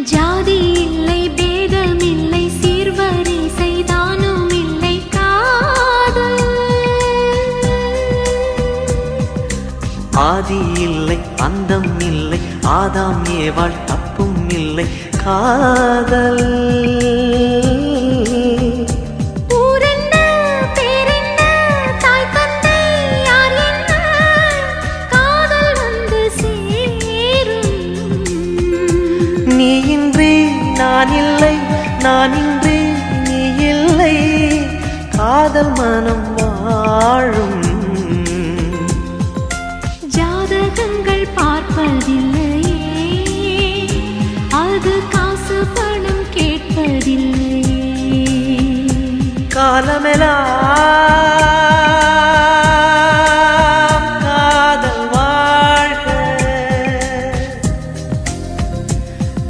ஜாதி இல்லை பேதம் இல்லை சீர்வரிசை தானும் இல்லை காதல் ஆதி இல்லை அந்தம் இல்லை ஆதாம் ஏவாள் தப்பும் இல்லை காதல் நான் இல்லை நான் இன்றி நீ இல்லை காதல் மனம் வாழும் ஜாதகங்கள் பார்ப்பதில்லையே அது காசு பணம் கேட்பதில்லையே காலமெல்லாம்